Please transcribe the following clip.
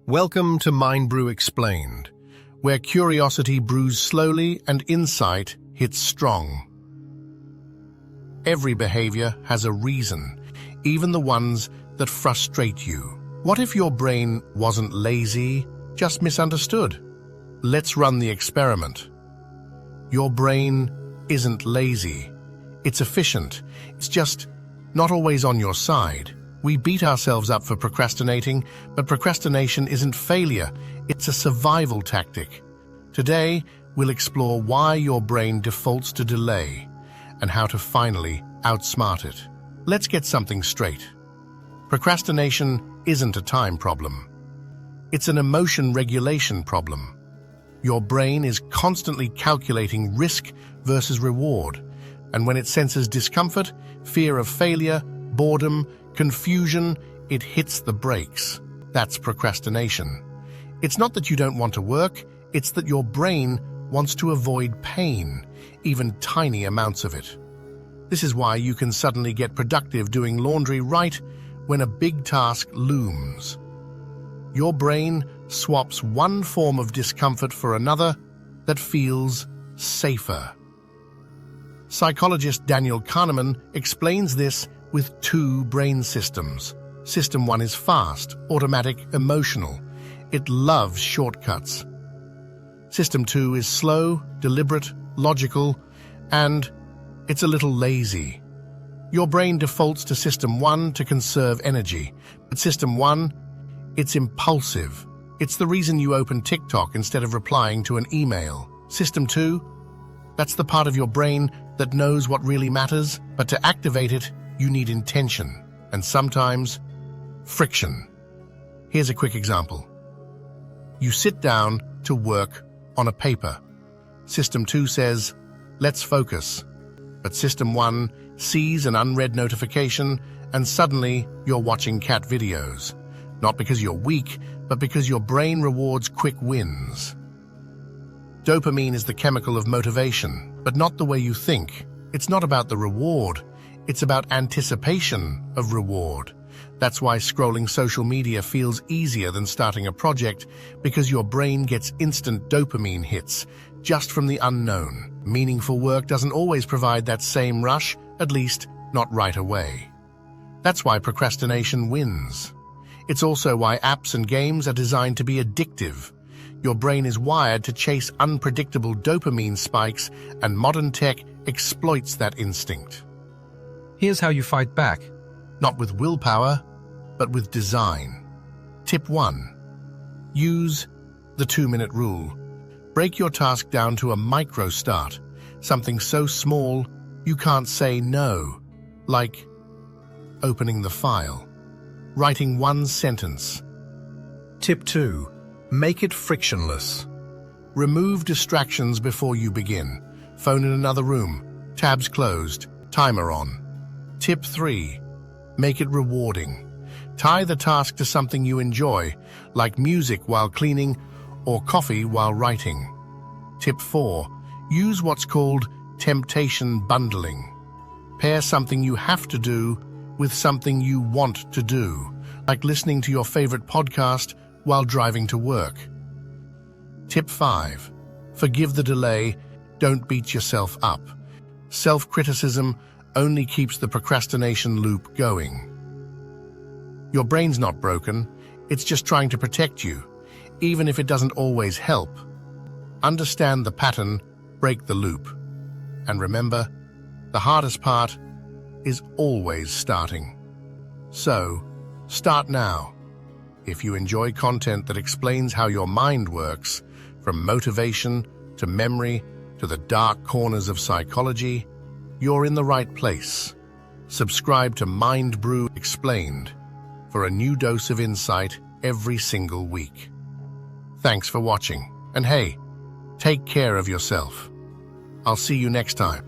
Welcome to Brew Explained, where curiosity brews slowly and insight hits strong. Every behavior has a reason, even the ones that frustrate you. What if your brain wasn't lazy, just misunderstood? Let's run the experiment. Your brain isn't lazy. It's efficient. It's just not always on your side. We beat ourselves up for procrastinating, but procrastination isn't failure. It's a survival tactic. Today, we'll explore why your brain defaults to delay and how to finally outsmart it. Let's get something straight. Procrastination isn't a time problem. It's an emotion regulation problem. Your brain is constantly calculating risk versus reward, and when it senses discomfort, fear of failure, boredom, confusion, it hits the brakes. That's procrastination. It's not that you don't want to work, it's that your brain wants to avoid pain, even tiny amounts of it. This is why you can suddenly get productive doing laundry right when a big task looms. Your brain swaps one form of discomfort for another that feels safer. Psychologist Daniel Kahneman explains this with two brain systems. System 1 is fast, automatic, emotional. It loves shortcuts. System 2 is slow, deliberate, logical, and it's a little lazy. Your brain defaults to System 1 to conserve energy, but System 1, it's impulsive. It's the reason you open TikTok instead of replying to an email. System 2, that's the part of your brain that knows what really matters, but to activate it, you need intention, and sometimes friction. Here's a quick example. You sit down to work on a paper. System 2 says, let's focus. But System 1 sees an unread notification, and suddenly you're watching cat videos. Not because you're weak, but because your brain rewards quick wins. Dopamine is the chemical of motivation, but not the way you think. It's not about the reward. It's about anticipation of reward. That's why scrolling social media feels easier than starting a project, because your brain gets instant dopamine hits just from the unknown. Meaningful work doesn't always provide that same rush, at least not right away. That's why procrastination wins. It's also why apps and games are designed to be addictive. Your brain is wired to chase unpredictable dopamine spikes, and modern tech exploits that instinct. Here's how you fight back. Not with willpower, but with design. Tip 1. Use the 2-minute rule. Break your task down to a micro start, something so small you can't say no, like opening the file, writing one sentence. Tip 2. Make it frictionless. Remove distractions before you begin. Phone in another room, tabs closed, timer on. Tip 3. Make it rewarding. Tie the task to something you enjoy, like music while cleaning or coffee while writing. Tip 4. Use what's called temptation bundling. Pair something you have to do with something you want to do, like listening to your favorite podcast while driving to work. Tip 5. Forgive the delay, don't beat yourself up. Self-criticism only keeps the procrastination loop going. Your brain's not broken, it's just trying to protect you, even if it doesn't always help. Understand the pattern, break the loop. And remember, the hardest part is always starting. So, start now. If you enjoy content that explains how your mind works, from motivation to memory to the dark corners of psychology, you're in the right place. Subscribe to Brew Explained for a new dose of insight every single week. Thanks for watching, and hey, take care of yourself. I'll see you next time.